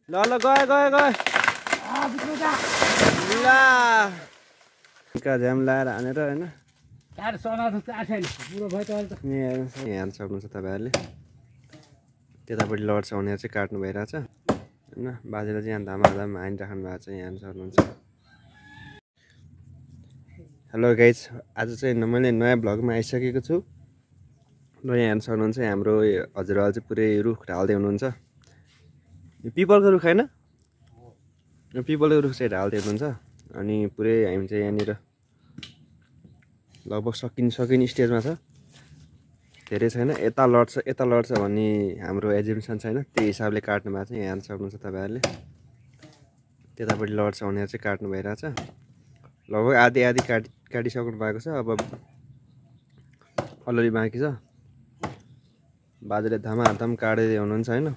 ल ल गयो गयो गयो ला का जाम लाएर हानेर हैन यार सोना त छैन पुरो भयो त अहिले त यहाँ हेर्न सक्नुहुन्छ तपाईहरुले त्यतापट्टि लड्छ भनेर चाहिँ काट्नु भइरहेछ हैन बाजेले चाहिँ यहाँ धामाधाम हानिराख्नु भएको छ यहाँ हेर्न सक्नुहुन्छ हेलो गाइज आज चाहिँ मैले नयाँ भ्लगमा आइसकेको छु र यहाँ हेर्न सक्नुहुन्छ हाम्रो हजुरआले चाहिँ पुरै रुख ढाल्दै हुनुहुन्छ यो पिपलको रुख हैन यो पिपलको रुख चाहिँ ढाल्दै हुनुहुन्छ अनि पुरै हामी चाहिँ यहाँनिर लगभग सकिने स्टेजमा छ धेरै छैन यता लड्छ भन्ने हाम्रो एज्युम्सन छैन त्यही हिसाबले काट्नु भएको छ यहाँ हेर्न सक्नुहुन्छ तपाईहरुले त्यतापट्टि लड्छ भनेर चाहिँ काट्नु भइरहेछ लगभग आधी काटिसक्नु भएको छ अब अलरेडी बाँकी छ बाजेले धमाधम काट्दै हुनुहुन्छ हैन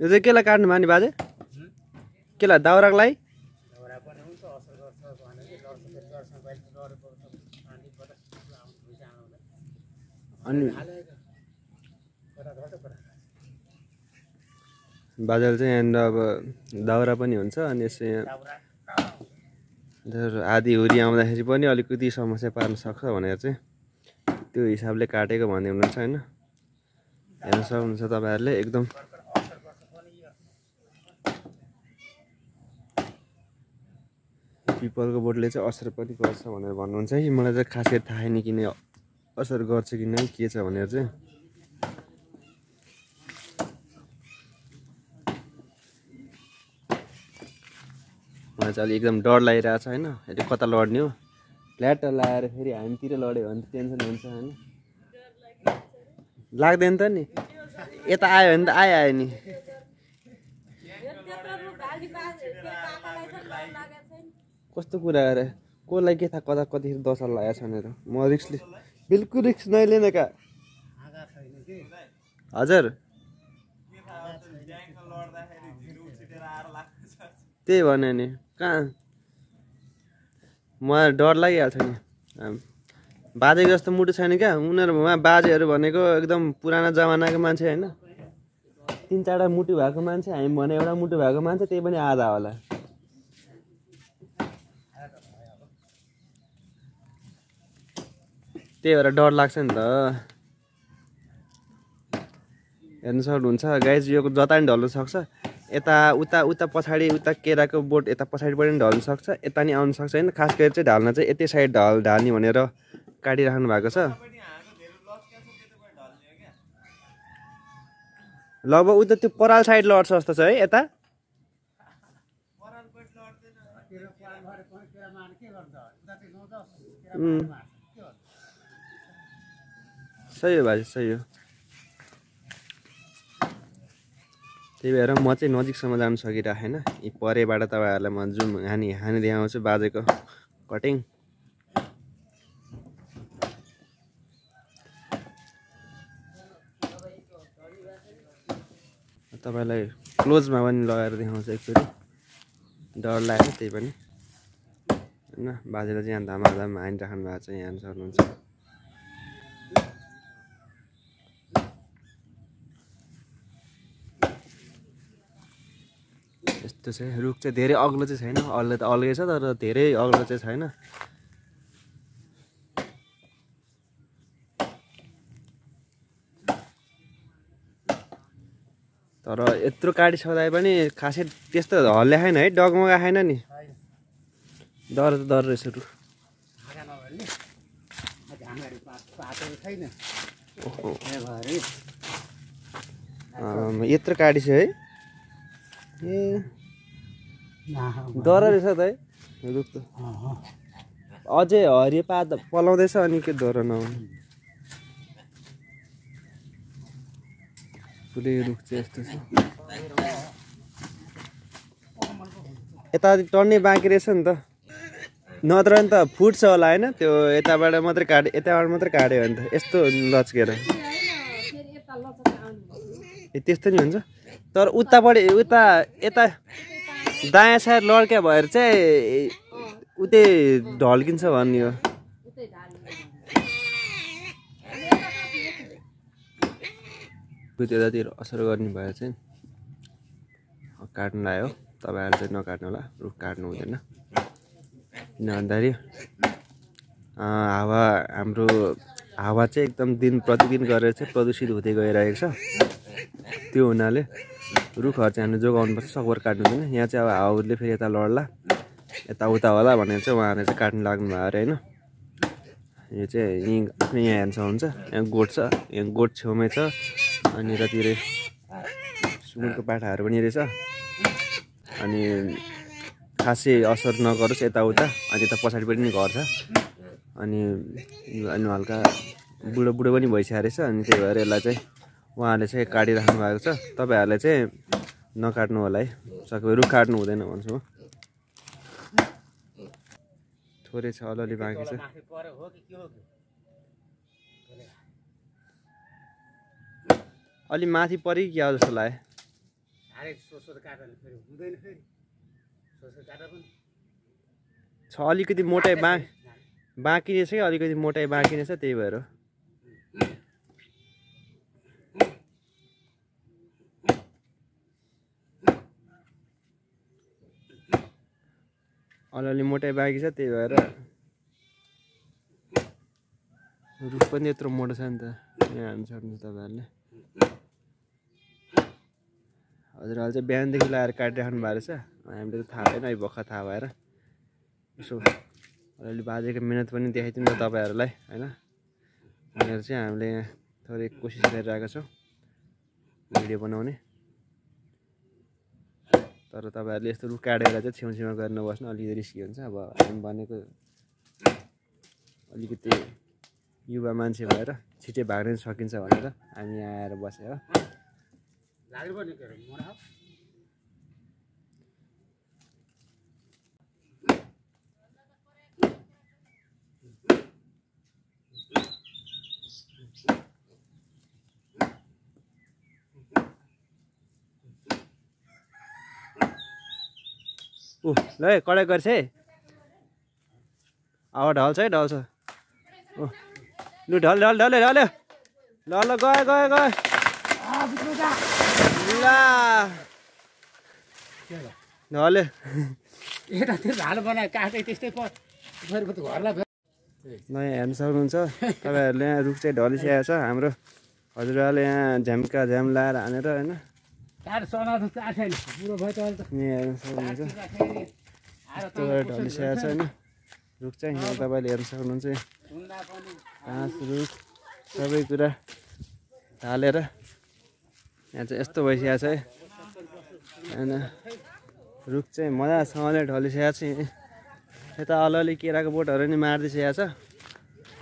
यो चाहिँ केलाई काट्नु भयो नि बाजे केलाई दाउरालाई दाउरा पनि हुन्छ असर गर्छ भने के लड्छ अनि बाजेले चाहिँ यहाँनिर अब दाउरा पनि हुन्छ अनि यसो यहाँ आधी हुरी आउँदाखेरि पनि अलिकति समस्या पार्न सक्छ भनेर चाहिँ त्यो हिसाबले काटेको भन्दै हुनुहुन्छ हैन हेर्न सक्नुहुन्छ तपाईहरुले एकदम पिपलको बोटले चाहिँ असर पनि गर्छ भनेर भन्नुहुन्छ कि मलाई चाहिँ खासै थाहा छैन किन असर गर्छ कि नै के छ भनेर चाहिँ मलाई चाहिँ अलि एकदम डर लागिरहेछ हैन फेरि कता लड्ने हो फ्ल्याट लाएर फेरि हामीतिर लड्यो भने टेन्सन हुन्छ हैन लाग्दैन त नि यता आयो भने त आयो नि कस्तो कुरा अरे कसलाई के थाहा कता कतिखेर दशा लागेको छ भनेर म रिक्सले बिल्कुल रिक्स नलिने का हजुर त्यही भने नि कहाँ मलाई डर लागिहाल्छ नि बाजेको जस्तो मुटु छैन क्या उनीहरू उहाँ बाजेहरू भनेको एकदम पुरानो जमानाको मान्छे होइन 3-4वटा मुटु भएको मान्छे हामी भने एउटा मुटु भएको मान्छे त्यही पनि आधा होला त्यही भएर डर लाग्छ नि त हेर्न सक्नुहुन्छ गाइज यो जता नि ढल्न सक्छ यता उता पछाडि उता केराको बोट यता पछाडि पनि ढल्न सक्छ यता नि आउन सक्छ हैन खास गरी चाहिँ ढाल्न चाहिँ यतै साइड ढाल्ने भनेर काटिराख्नु भएको छ लगभग उता त्यो पराल साइड लड्छ जस्तो छ है यता सही हो बाजे सही हो त्यही भएर म चाहिँ नजिकसम्म जान सकिरहेन यी परेबाट तपाईहरुलाई म जुम हानी देखाउँछु बाजेको कटिङ तपाईलाई क्लोजमा पनि लगाएर देखाउँछु एकचोटि डर लाग्यो त्यही पनि हैन बाजेले चाहिँ यहाँ धामाधाम हानिराख्नु भएको छ यहाँ हेर्न सक्नुहुन्छ यस्तो चाहिँ रुख चाहिँ धेरै अग्लो चाहिँ छैन अलि त अलगै छ तर धेरै अग्लो चाहिँ छैन तर यत्रो काटिसक्दा पनि खासै त्यस्तो हल्ल्या छैन है डगमगा छैन नि डर त डर रहेछ रुख यत्रो काटिछ है ए डर रहेछ त है रुख त अझै हरियो पात पलाउँदैछ अनि के डर नहुने पुरै रुख चाहिँ यस्तो छ यता टर्ने बाँकी रहेछ नि त नत्र नि त फुट्छ होला होइन त्यो यताबाट मात्रै काट्यो भने त यस्तो लच्केर त्यस्तो नि हुन्छ तर उतापट्टि यता दायाँ साइड लड्क्या भएर चाहिँ उतै ढल्किन्छ भन्ने हो त्यतातिर असर गर्ने भएर चाहिँ काट्नु लाग्यो तपाईँहरू चाहिँ नकाट्नु होला रुख काट्नु हुँदैन किन भन्दाखेरि हाम्रो हावा चाहिँ एकदम दिन प्रतिदिन गरेर चाहिँ प्रदूषित हुँदै गइरहेको छ त्यो हुनाले रुखहरू चाहिँ हामीले जोगाउनुपर्छ सकभर काट्नु हुँदैन यहाँ चाहिँ अब हावाले फेरि यता लड्ला यताउता होला भनेर चाहिँ उहाँहरूले चाहिँ काट्नु लाग्नु भयो अरे होइन यो चाहिँ आफ्नै यहाँ हेर्न सक्नुहुन्छ यहाँ गोठ छ यहाँ गोठ छेउमै छ अनि यतातिर सुँगुरको पाठाहरू पनि रहेछ अनि खासै असर नगरोस् यताउता अनि यता पछाडिपट्टि पनि घर छ अनि हल्का बुढो बुढो पनि भइसकेको रहेछ अनि त्यही भएर यसलाई चाहिँ उहाँहरूले चाहिँ काटिराख्नु भएको छ तपाईँहरूले चाहिँ नकाट्नु होला है सबै रुख काट्नु हुँदैन भन्छु म थोरै छ अलिअलि बाँकी छ अलि माथि परि क्या जस्तो लाग्यो छ अलिकति मोटाइ बाँकी रहेछ कि अलिकति मोटाइ बाँकी रहेछ त्यही भएर अलिअलि मोटाइ बाँकी छ त्यही भएर रुख पनि यत्रो मोटो छ नि त यहाँ हाल्नु सक्नुहुन्छ तपाईँहरूले हजुरहरूले चाहिँ बिहानदेखि लगाएर काटिराख्नु भएको रहेछ हामीले त थाहा भएन है भर्खर थाहा भएर यसो अलिअलि बाजेको मिहिनेत पनि देखाइदिउँ न तपाईँहरूलाई होइन भनेर चाहिँ हामीले यहाँ थोरै कोसिस गरिरहेको छौँ भिडियो बनाउने तर तपाईँहरूले यस्तो रुख काटेर चाहिँ छेउछेउमा गरेर नबस्नु अलिकति रिस्की हुन्छ अब हामी भनेको अलिकति युवा मान्छे भएर छिटै भाग्न सकिन्छ भनेर हामी यहाँ आएर बसेँ हो ल कडाइ गर्छ है अब ढल्छ है ढल्छ लु ढल ढल ढल ढल ल ल गयो गयो गयो ढल्यो नयाँ हेर्नु सक्नुहुन्छ तपाईँहरूले यहाँ रुख चाहिँ ढलिसकेको छ हाम्रो हजुरहरूले यहाँ झ्याम्का झ्याम लाएर हानेर होइन हेर्नु सक्नुहुन्छ ढलिसकेको छ होइन रुख चाहिँ यहाँ तपाईँले हेर्नु सक्नुहुन्छ घाँस रुख सबै कुरा ढालेर यहाँ चाहिँ यस्तो भइसकेको छ है होइन रुख चाहिँ मजासँगले ढलिसकेको छ यता अलिअलि केराको बोटहरू नि मारिदिइसकेको छ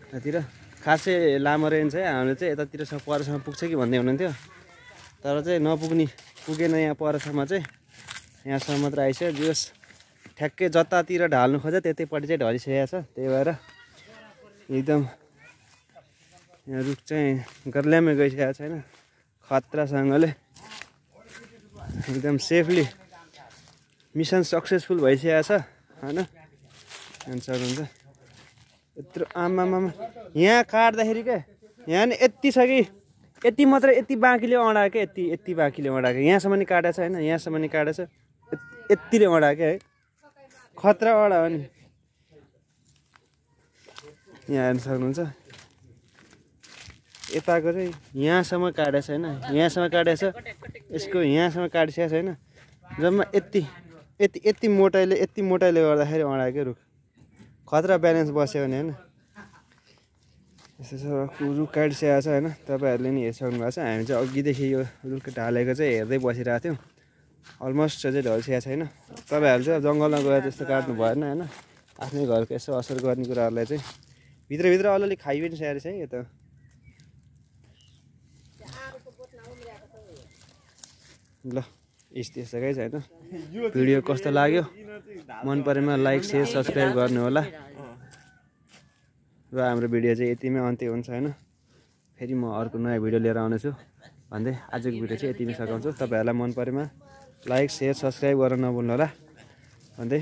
यतातिर खासै लामो रेन्ज है हामीले चाहिँ यतातिर परसम्म पुग्छ कि भन्दै हुनुहुन्थ्यो तर चाहिँ पुगेन यहाँ परसम्म चाहिँ यहाँसम्म मात्र आइसक्यो जोस् ठ्याक्कै जतातिर ढाल्नु खोज्छ त्यतैपट्टि चाहिँ ढलिसकेको छ त्यही भएर एकदम यहाँ रुख चाहिँ गर्ल्यामै गइसकेको छैन खतरासँगले एकदम सेफली मिसन सक्सेसफुल भइसकेको छ होइन सक्नुहुन्छ यत्रो आमामा यहाँ काट्दाखेरि क्या यहाँ नि यति छ कि यति मात्रै यति बाँकीले अँडाएको यति बाँकीले अँडाएको यहाँसम्म नि काटेको छ होइन यहाँसम्म नि काटेको छ यतिले अँडाएको है खतरा अँडा हो नि यहाँ हेर्नु सक्नुहुन्छ यताको चाहिँ यहाँसम्म काटेको छ होइन यहाँसम्म काटेको छ यसको यहाँसम्म काटिसकेको छ होइन जम्मा यति मोटाइले गर्दाखेरि अँडाएको रुख खतरा ब्यालेन्स बस्यो भने होइन यस्तो रुख काटिसकेको छ होइन तपाईँहरूले नि हेरिसक्नु भएको छ हामी चाहिँ अघिदेखि यो रुख ढालेको चाहिँ हेर्दै बसिरहेको थियौँ अलमोस्ट चाहिँ ढलिसकेको छैन तपाईँहरू चाहिँ जङ्गलमा गएर त्यस्तो काट्नु भएन होइन आफ्नै घरको यसो असर गर्ने कुराहरूलाई चाहिँ भित्रभित्र अलिअलि खाइ पनि सकेको रहेछ है यो त ल यस्तो गाइस होइन भिडियो कस्तो लाग्यो मन परेमा लाइक सेयर सब्सक्राइब गर्नु होला र हाम्रो भिडियो चाहिँ यतिमै अन्त्य हुन्छ होइन फेरि म अर्को नयाँ भिडियो लिएर आउनेछु भन्दै आजको भिडियो चाहिँ यतिमै सघाउँछु तपाईँहरूलाई मन परेमा लाइक सेयर सब्सक्राइब गर्न नभुल्नु होला भन्दै